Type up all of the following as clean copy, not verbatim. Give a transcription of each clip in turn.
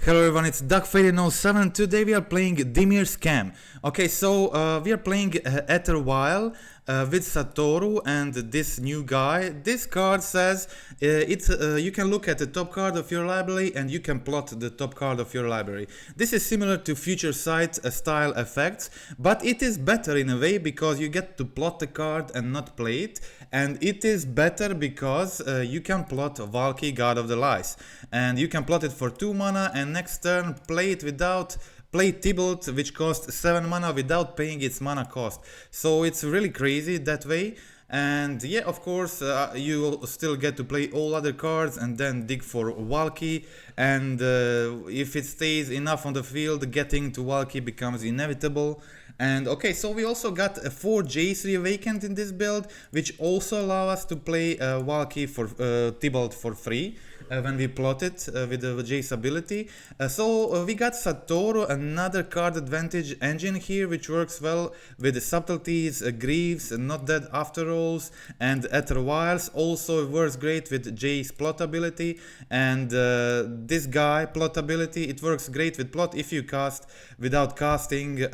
Hello everyone, it's DuckFaded07. Today we are playing Dimir Scam. Okay, so we are playing Aether Vial with Satoru and this new guy. This card says you can look at the top card of your library and you can plot the top card of your library. This is similar to Future Sight style effects, but it is better in a way because you get to plot the card and not play it. And it is better because you can plot Valki, God of the Lies. And you can plot it for 2 mana and next turn play it without play Tibalt, which costs 7 mana without paying its mana cost. So it's really crazy that way. And yeah, of course, you will still get to play all other cards and then dig for Valki. And if it stays enough on the field, getting to Valki becomes inevitable. And okay, so we also got 4 Jace Reawakened in this build, which also allow us to play Valki for Tibalt for free when we plot it with the Jace ability. So we got Satoru, another card advantage engine here, which works well with the Subtleties, Greaves, Not Dead After Alls, and Aether Vials. Also works great with Jace plot ability, and this guy plot ability, it works great with plot if you cast without casting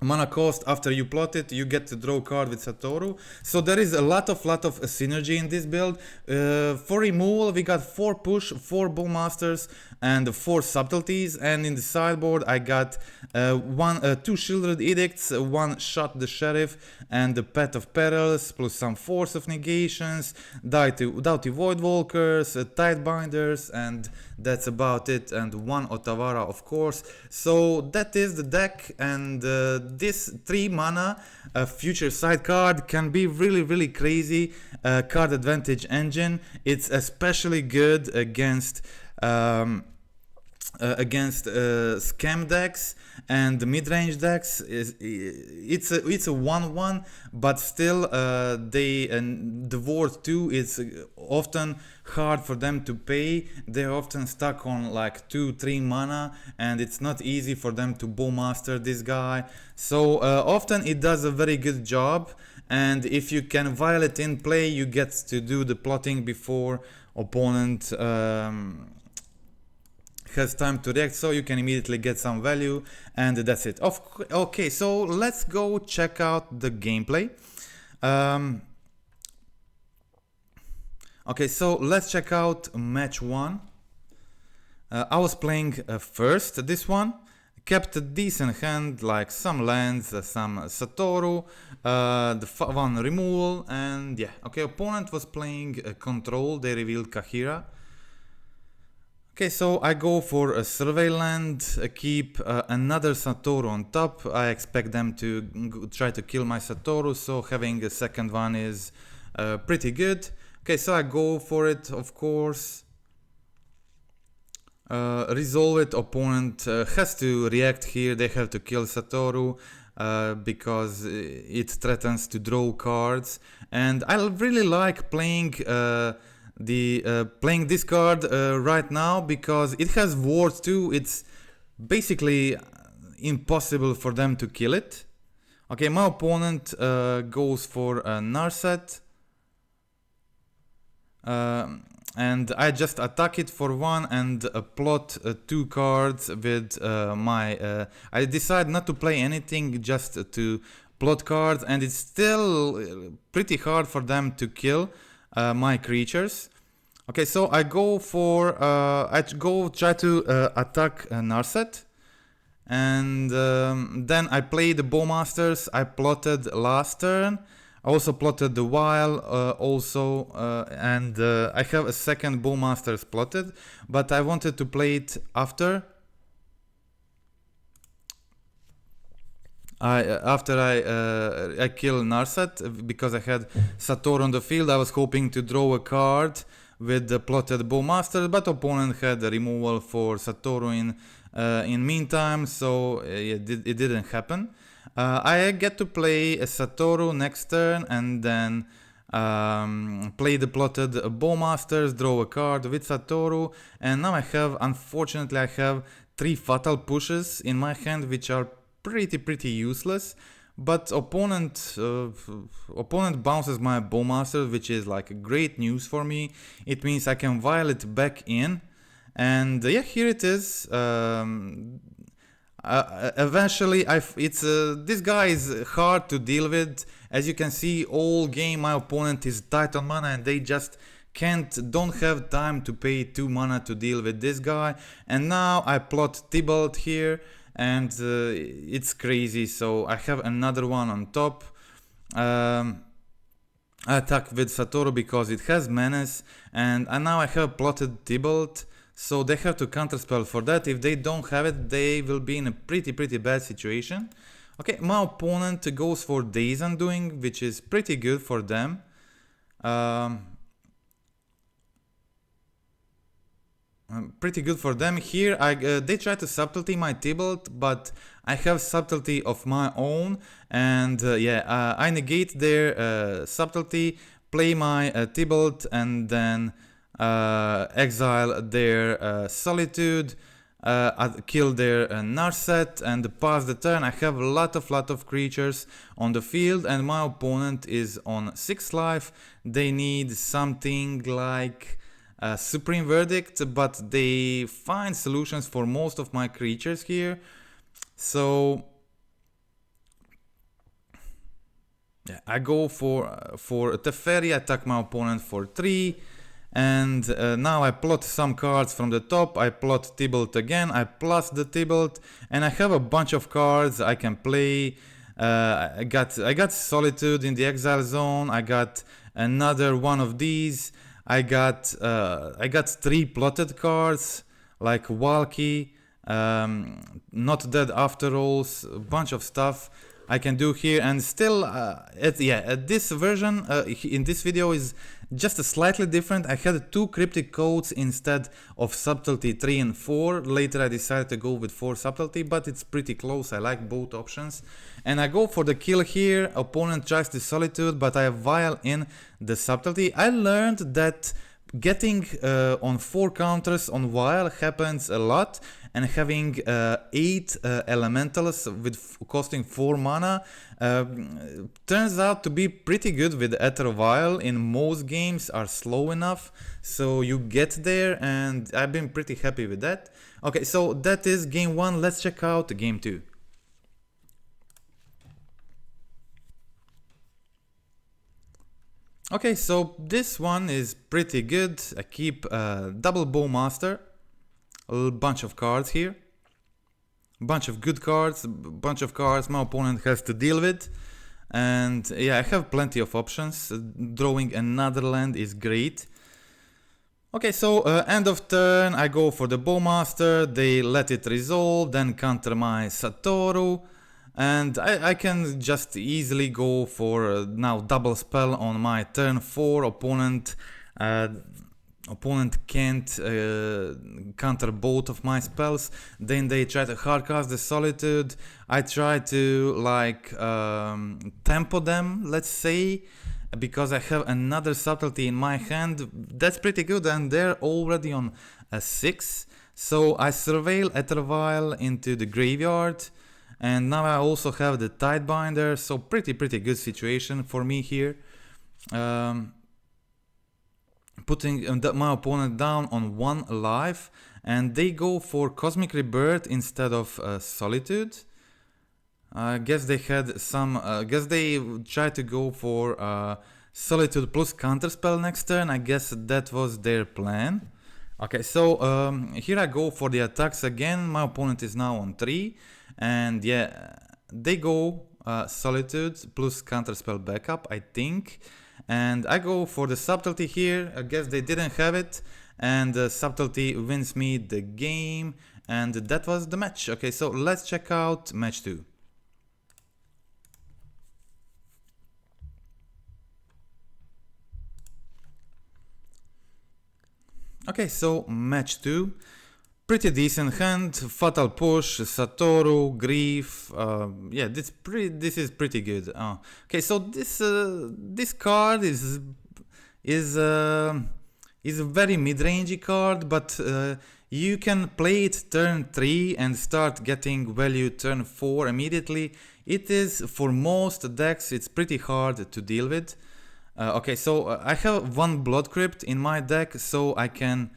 mana cost. After you plot it, you get to draw a card with Satoru. So there is a lot of synergy in this build. For removal, we got 4 push, 4 Bowmasters, and 4 subtleties. And in the sideboard, I got 2 Sheoldred Edicts, 1 Shot the Sheriff, and the Path of Perils, plus some Force of Negations, Dauthi Voidwalkers, Tidebinders, and that's about it. And 1 Otawara, of course. So that is the deck, and this 3 mana Future Sight card can be really crazy card advantage engine. It's especially good against scam decks and the mid-range decks. It's a 1/1, but still the ward 2 is often hard for them to pay. They're often stuck on like 2-3 mana, and it's not easy for them to Bowmaster this guy. So often it does a very good job, and if you can vial it in play, you get to do the plotting before opponent has time to react, so you can immediately get some value, and that's it. Okay, so let's go check out the gameplay. Okay, so let's check out match 1. I was playing first this one, kept a decent hand, like some lands, some Satoru, the 1 removal, and yeah. Okay, opponent was playing control, they revealed Kahira. Okay, so I go for a survey land, keep another Satoru on top. I expect them to try to kill my Satoru, so having a second one is pretty good. Okay, so I go for it, of course. Resolve it, opponent has to react here, they have to kill Satoru because it threatens to draw cards. And I really like playing playing this card right now because it has ward 2. It's basically impossible for them to kill it. Okay, my opponent goes for a Narset, and I just attack it for 1 and plot 2 cards with my I decide not to play anything, just to plot cards, and it's still pretty hard for them to kill my creatures. Okay, so I go for try to attack Narset, and then I play the Bowmasters. I plotted last turn. I also plotted the Vial and I have a second Bowmasters plotted, but I wanted to play it after I kill Narset, because I had Satoru on the field. I was hoping to draw a card with the plotted Bowmaster, but opponent had a removal for Satoru in meantime, so it didn't happen. I get to play a Satoru next turn, and then play the plotted Bowmasters, draw a card with Satoru, and now unfortunately I have 3 fatal pushes in my hand, which are pretty useless. But opponent bounces my Bowmaster, which is like great news for me. It means I can vial it back in, And yeah, here it is. Eventually, this guy is hard to deal with. As you can see, all game my opponent is tight on mana and they just don't have time to pay 2 mana to deal with this guy. And now I plot Tibalt here and it's crazy. So I have another one on top. I attack with Satoru because it has menace, and now I have plotted Tibalt. So they have to counterspell for that. If they don't have it, they will be in a pretty bad situation. Okay, my opponent goes for Days Undoing, which is pretty good for them. Pretty good for them. Here they try to Subtlety my Tibalt, but I have Subtlety of my own, and yeah, I negate their Subtlety, play my Tibalt, and then exile their Solitude, kill their Narset, and pass the turn. I have a lot of creatures on the field, and my opponent is on 6 life. They need something like Supreme Verdict, but they find solutions for most of my creatures here. So yeah, I go for Teferi, attack my opponent for 3, and now I plot some cards from the top. I plot Tibalt again, I plus the Tibalt, and I have a bunch of cards I can play. I got Solitude in the exile zone. I got another one of these. I got 3 plotted cards like Valki, Not Dead After Alls, a bunch of stuff I can do here, and still this version in this video is just slightly different. I had 2 cryptic codes instead of Subtlety 3 and 4. Later I decided to go with 4 Subtlety, but it's pretty close. I like both options. And I go for the kill here. Opponent tries to Solitude, but I vial in the Subtlety. I learned that getting on 4 counters on Vial happens a lot, and having 8 elementals with costing 4 mana turns out to be pretty good with Aether Vial. In most games are slow enough, so you get there, and I've been pretty happy with that. Okay, so that is game 1. Let's check out game 2. Okay, so this one is pretty good. I keep double Bowmaster, a bunch of cards here, bunch of good cards, bunch of cards my opponent has to deal with, and yeah, I have plenty of options. Drawing another land is great. Okay, so end of turn, I go for the Bowmaster, they let it resolve, then counter my Satoru. And I can just easily go for now double spell on my turn 4. Opponent can't counter both of my spells. Then they try to hardcast the Solitude. I try to like tempo them, let's say, because I have another Subtlety in my hand. That's pretty good, and they're already on a 6. So I surveil Aether Vial into the graveyard. And now I also have the Tidebinder, so pretty good situation for me here. Putting my opponent down on 1 life, and they go for Cosmic Rebirth instead of Solitude. I guess they had some. Guess they tried to go for Solitude plus Counterspell next turn. I guess that was their plan. Okay, so here I go for the attacks again. My opponent is now on 3. And yeah, they go Solitude plus Counterspell backup, I think. And I go for the Subtlety here. I guess they didn't have it. And Subtlety wins me the game. And that was the match. Okay, so let's check out match 2. Okay, so match 2. Pretty decent hand, Fatal Push, Satoru, Grief. Yeah, this is pretty good. Okay, so this card is a very mid-rangey card, but you can play it turn 3 and start getting value turn 4 immediately. It is, for most decks, it's pretty hard to deal with. Okay, so I have 1 Blood Crypt in my deck, so I can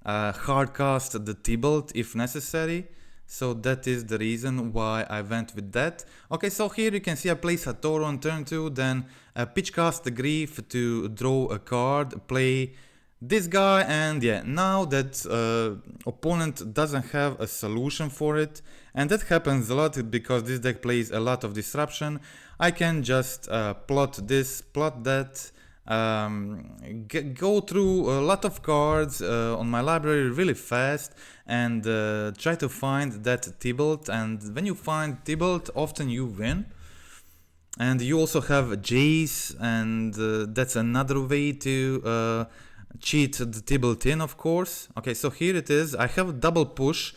hardcast the Tibalt if necessary. So that is the reason why I went with that. Okay, so here you can see I play Satoru on turn 2, then pitchcast the Grief to draw a card, play this guy, and yeah, now that opponent doesn't have a solution for it, and that happens a lot because this deck plays a lot of disruption, I can just plot this, plot that, go through a lot of cards on my library really fast and try to find that Tibalt, and when you find Tibalt, often you win. And you also have Jace, and that's another way to cheat the Tibalt in, of course. Okay, so here it is. I have double push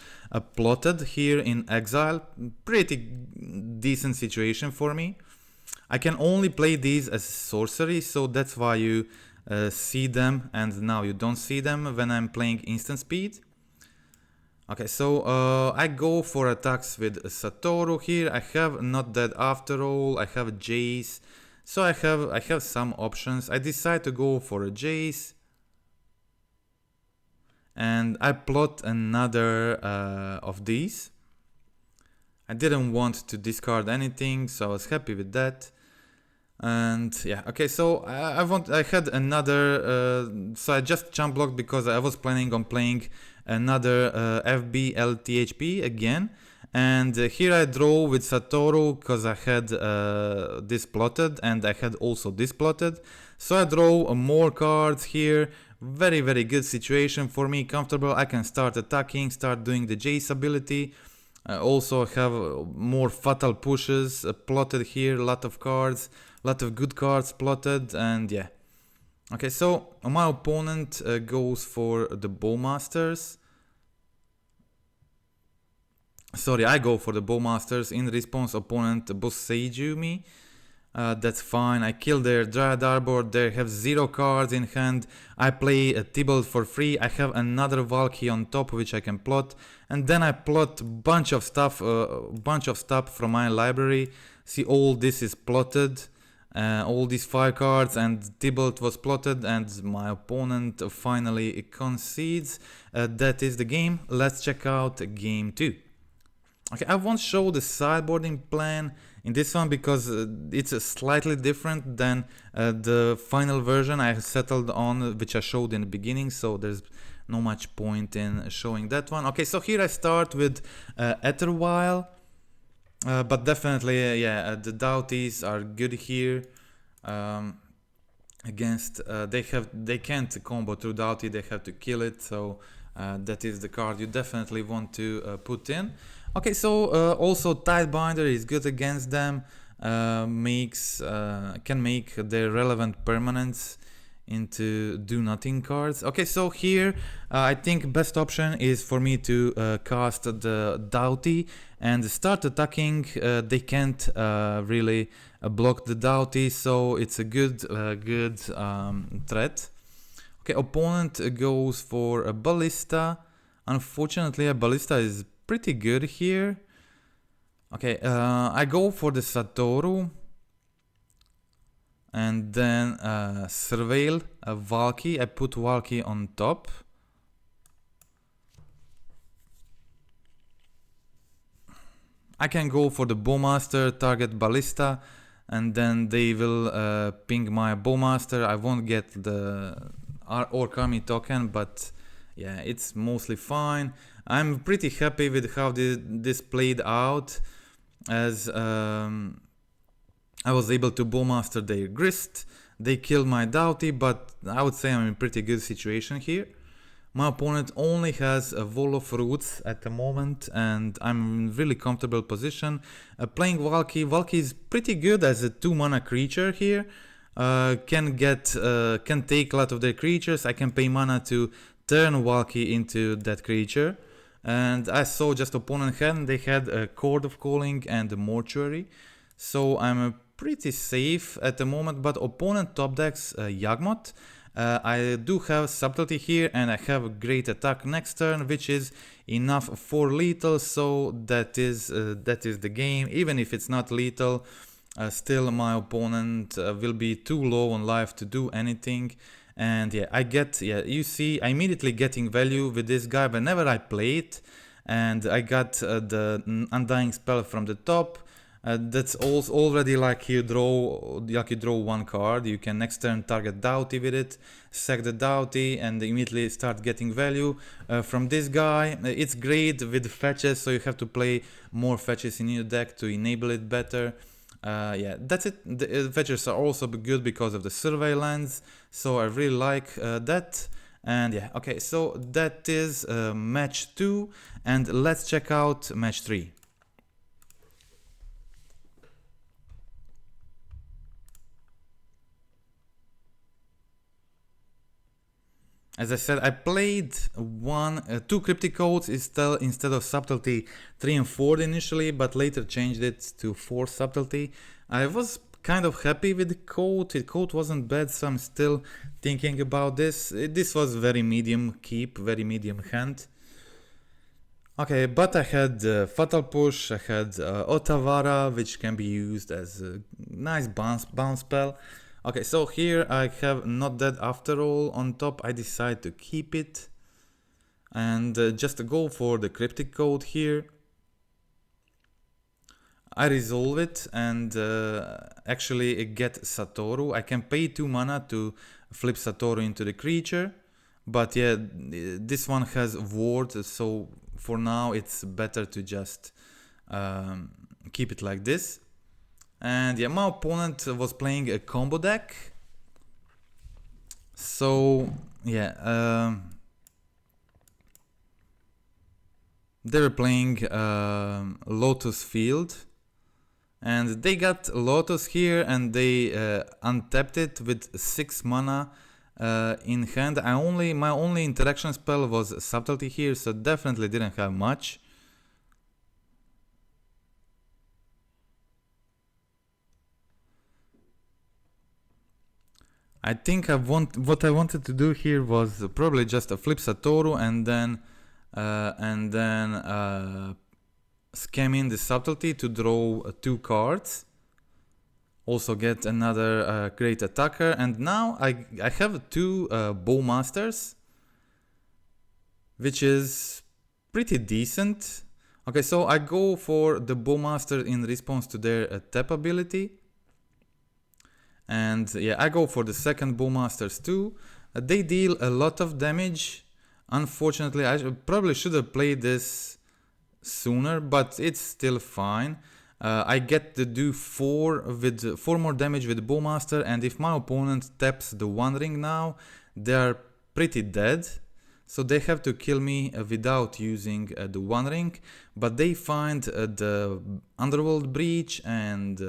plotted here in exile. Pretty decent situation for me. I can only play these as sorcery, so that's why you see them and now you don't see them when I'm playing instant speed. Okay, so I go for attacks with Satoru here. I have Not Dead After All, I have Jace, so I have some options. I decide to go for a Jace, and I plot another of these. I didn't want to discard anything, so I was happy with that. And yeah, okay, so I had another, so I just jump blocked because I was planning on playing another FBTLHP again. And here I draw with Satoru because I had this plotted and I had also this plotted. So I draw more cards here. Very, very good situation for me, comfortable. I can start attacking, start doing the Jace ability. I also have more fatal pushes plotted here, a lot of cards, a lot of good cards plotted, and yeah. Okay, so my opponent goes for the Bowmasters. Sorry, I go for the Bowmasters. In response, opponent Boseiju me. That's fine. I kill their Dryad Arbor. They have 0 cards in hand. I play a Tibalt for free. I have another Valki on top which I can plot, and then I plot bunch of stuff from my library. See, all this is plotted. All these 5 cards, and Tibalt was plotted, and my opponent finally concedes. That is the game. Let's check out game 2. Okay, I won't show the sideboarding plan in this one because it's slightly different than the final version I settled on, which I showed in the beginning, so there's no much point in showing that one. Okay, so here I start with Aether Vial, but definitely, yeah, the Dauthis are good here. Against they can't combo through Dauthi, they have to kill it, so that is the card you definitely want to put in. Okay, so also Tidebinder is good against them, can make their relevant permanents into do nothing cards. Okay, so here I think best option is for me to cast the Dauthi and start attacking. They can't really block the Dauthi, so it's a good threat. Okay, opponent goes for a Ballista. Unfortunately, a Ballista is pretty good here. Okay, I go for the Satoru and then surveil a Valki. I put Valki on top. I can go for the Bowmaster, target Ballista, and then they will ping my Bowmaster. I won't get the Orkami token, but yeah, it's mostly fine. I'm pretty happy with how this played out, as I was able to Bowmaster their Grist. They killed my Dauthi, but I would say I'm in pretty good situation here. My opponent only has a Wall of Roots at the moment, and I'm in really comfortable position. Playing Valki. Valki is pretty good as a 2-mana creature here. Can take a lot of their creatures. I can pay mana to turn Valki into that creature. And I saw just opponent hand, they had a Chord of Calling and a Mortuary. So I'm pretty safe at the moment, but opponent top decks Yawgmoth. I do have Subtlety here, and I have a great attack next turn, which is enough for lethal, so that is the game. Even if it's not lethal, still my opponent will be too low on life to do anything, And yeah, I get, yeah, you see, I immediately getting value with this guy whenever I play it. And I got the Undying spell from the top. That's also already like you draw one card. You can next turn target Dauthi with it, sack the Dauthi, and immediately start getting value from this guy. It's great with fetches, so you have to play more fetches in your deck to enable it better. Yeah, that's it. The fetches are also good because of the surveillance, so I really like that. And yeah, okay, so that is match 2, and let's check out match 3. As I said, I played two Cryptic Codes instead of Subtlety 3 and 4 initially, but later changed it to 4 Subtlety. I was kind of happy with the code. The code wasn't bad, so I'm still thinking about this. This was very medium keep, very medium hand. Okay, but I had Fatal Push, I had Otawara, which can be used as a nice bounce spell. Okay, so here I have Not Dead After All on top. I decide to keep it and just go for the Cryptic Code here. I resolve it and actually get Satoru. I can pay 2 mana to flip Satoru into the creature, but yeah, this one has ward, so for now it's better to just keep it like this. And yeah, my opponent was playing a combo deck, so yeah, they were playing Lotus Field, and they got Lotus here, and they untapped it with 6 mana in hand. My only interaction spell was Subtlety here, so definitely didn't have much. I think what I wanted to do here was probably just a flip Satoru and then scam in the Subtlety to draw 2 cards. Also get another great attacker, and now I have 2 Bowmasters, which is pretty decent. Okay, so I go for the Bowmaster in response to their tap ability. And yeah, I go for the second Bowmasters too. They deal a lot of damage. Unfortunately, I probably should have played this sooner, but it's still fine. I get to do 4 more damage with Bowmaster, and if my opponent taps the One Ring now, they are pretty dead. So they have to kill me without using the One Ring, but they find the Underworld Breach, and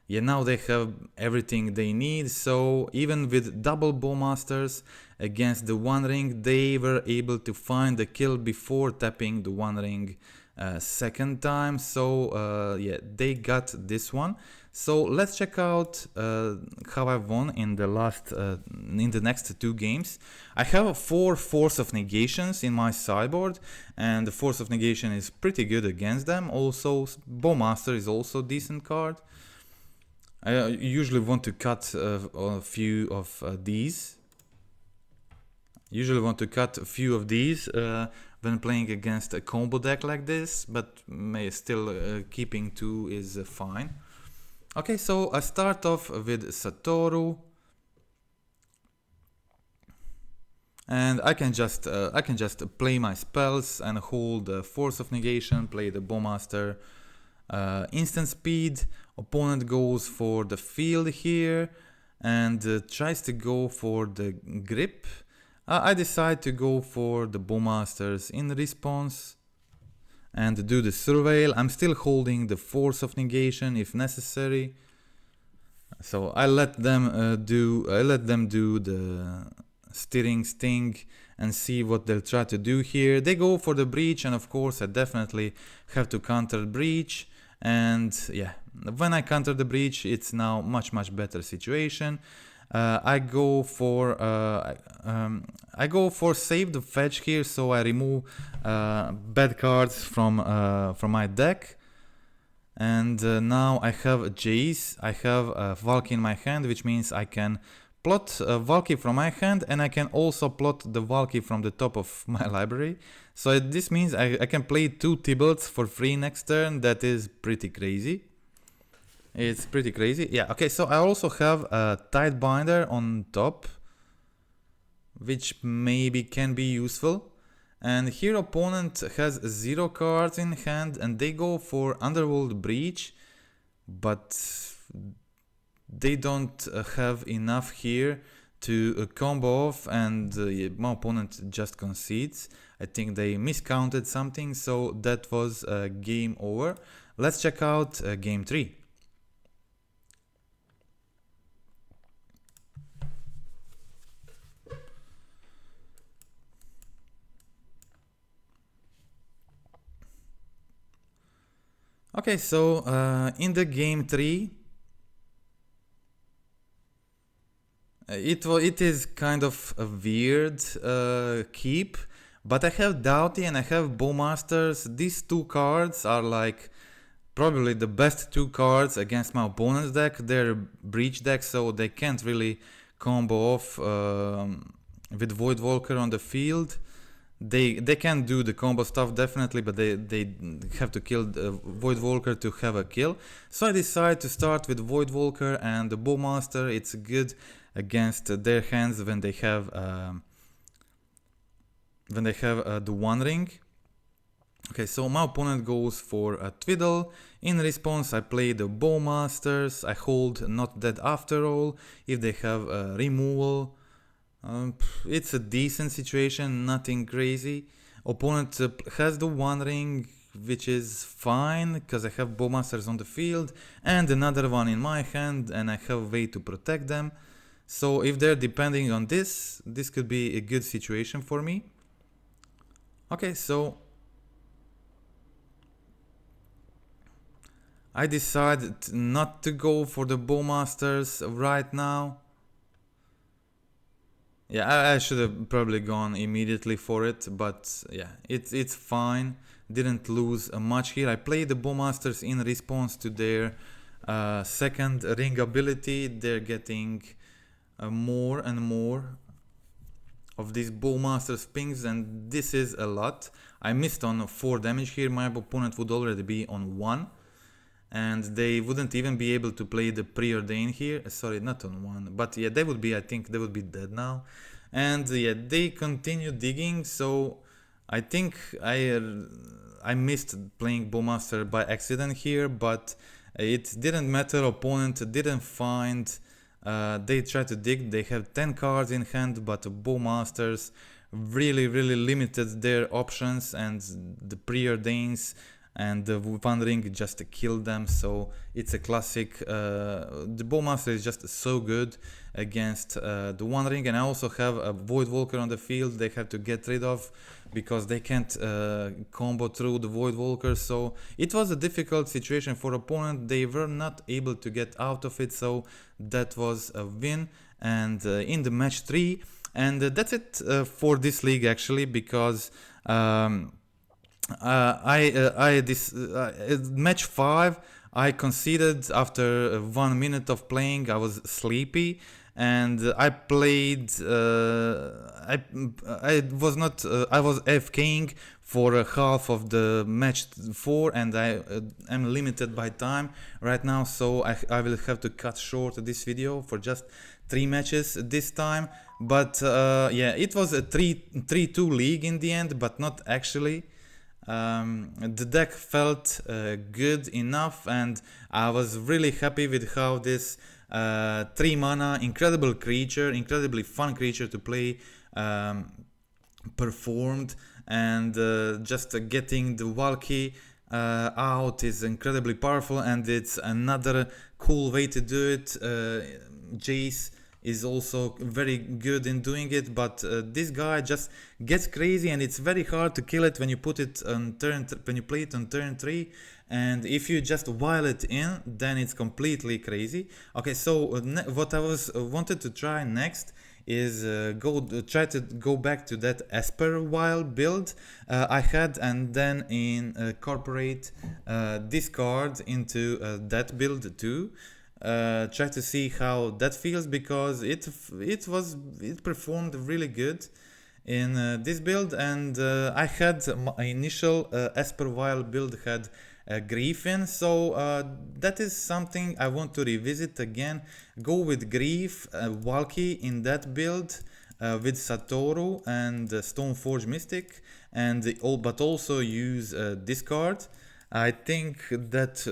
yeah, now they have everything they need. So even with double Bowmasters against the One Ring, they were able to find the kill before tapping the One Ring second time. So yeah, they got this one. So let's check out how I won in the next 2 games. I have 4 Force of Negations in my sideboard, and the Force of Negation is pretty good against them. Also, Bowmaster is also a decent card. I usually want to cut a few of these. When playing against a combo deck like this, but keeping 2 is fine. Okay, so I start off with Satoru, and I can just play my spells and hold the Force of Negation, play the Bowmaster, instant speed. Opponent goes for the field here and tries to go for the grip. I decide to go for the Bowmasters in response and do the Surveil. I'm still holding the Force of Negation if necessary. So I let them do the Steering Sting and see what they'll try to do here. They go for the Breach, and of course I definitely have to counter Breach. And yeah, when I counter the Breach, it's now much better situation. I go for save the fetch here, so I remove bad cards from my deck. And now I have Jace, I have Valki in my hand, which means I can plot Valki from my hand, and I can also plot the Valki from the top of my library. So this means I can play 2 Tibalts for free next turn. That is pretty crazy. It's pretty crazy. Yeah, okay, so I also have a Tidebinder on top, which maybe can be useful. And here opponent has 0 cards in hand and they go for Underworld Breach, but they don't have enough here to combo off, and my opponent just concedes. I think they miscounted something, so that was game over. Let's check out game 3. Okay, so in the game 3, it is kind of a weird keep, but I have Dauthi and I have Bowmasters. These 2 cards are like probably the best 2 cards against my opponent's deck. They're breach deck, so they can't really combo off with Voidwalker on the field. They can do the combo stuff definitely, but they have to kill the Voidwalker to have a kill. So I decide to start with Voidwalker and the Bowmaster. It's good against their hands when they have the One Ring. Okay, so my opponent goes for a Twiddle. In response, I play the Bowmasters. I hold Not Dead After All. If they have a removal, it's a decent situation, nothing crazy. Opponent has the One Ring, which is fine because I have Bowmasters on the field and another one in my hand, and I have a way to protect them. So if they're depending on this could be a good situation for me. Okay, so I decided not to go for the Bowmasters right now. Yeah, I should have probably gone immediately for it, but yeah, it's fine. Didn't lose much here. I played the Bowmasters in response to their second ring ability. They're getting more and more of these Bowmasters pings, and this is a lot. I missed on 4 damage here. My opponent would already be on 1. And they wouldn't even be able to play the Preordain here. Sorry, not on 1. But yeah, they would be, I think they would be dead now. And yeah, they continue digging. So I think I missed playing Bowmaster by accident here. But it didn't matter. Opponent didn't find. They tried to dig. They have 10 cards in hand. But Bowmasters really limited their options. And the Preordains and the One Ring just killed them. So it's a classic. The Bowmaster is just so good against the One Ring, and I also have a Voidwalker on the field they have to get rid of because they can't combo through the Voidwalker. So it was a difficult situation for opponent. They were not able to get out of it, so that was a win. And in the match 3, and that's it for this league actually, because match 5 I conceded after 1 minute of playing. I was sleepy and I played I was AFKing for half of the match 4, and I am limited by time right now, so I will have to cut short this video for just 3 matches this time. But yeah, it was a 3-2 league in the end, but not actually. The deck felt good enough, and I was really happy with how this 3 mana incredibly fun creature to play performed. And just getting the Valki out is incredibly powerful, and it's another cool way to do it. Jace is also very good in doing it, but this guy just gets crazy, and it's very hard to kill it when you put it on when you play it on turn 3, and if you just while it in, then it's completely crazy. Okay, so what I wanted to try next is try to go back to that Aether Vial build I had, and then incorporate this card into that build too. try to see how that feels, because it performed really good in this build. And I had my initial Aether Vial build had Grief in, so that is something I want to revisit again. Go with Grief, Valki in that build with Satoru and Stoneforge Mystic, and but also use discard. I think that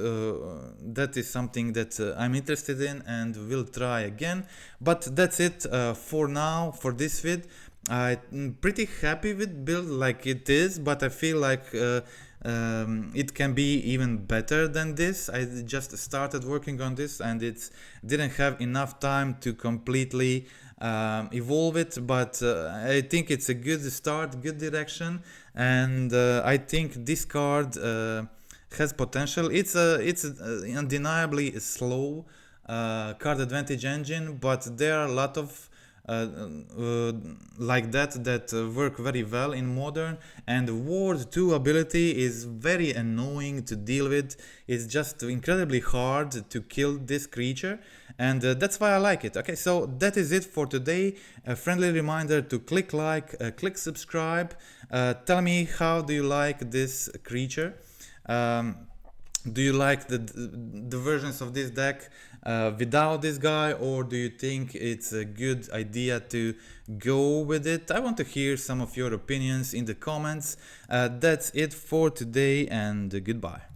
that is something that I'm interested in and will try again. But that's it for now for this vid. I'm pretty happy with build like it is, but I feel like it can be even better than this. I just started working on this and it didn't have enough time to completely evolve it, but I think it's a good start, good direction, and I think this card has potential. It's undeniably a slow card advantage engine, but there are a lot of like that work very well in modern, and Ward 2 ability is very annoying to deal with. It's just incredibly hard to kill this creature, and that's why I like it. Okay, so that is it for today. A friendly reminder to click like, click subscribe. Tell me, how do you like this creature? Do you like the versions of this deck without this guy, or do you think it's a good idea to go with it? I want to hear some of your opinions in the comments. That's it for today, and goodbye.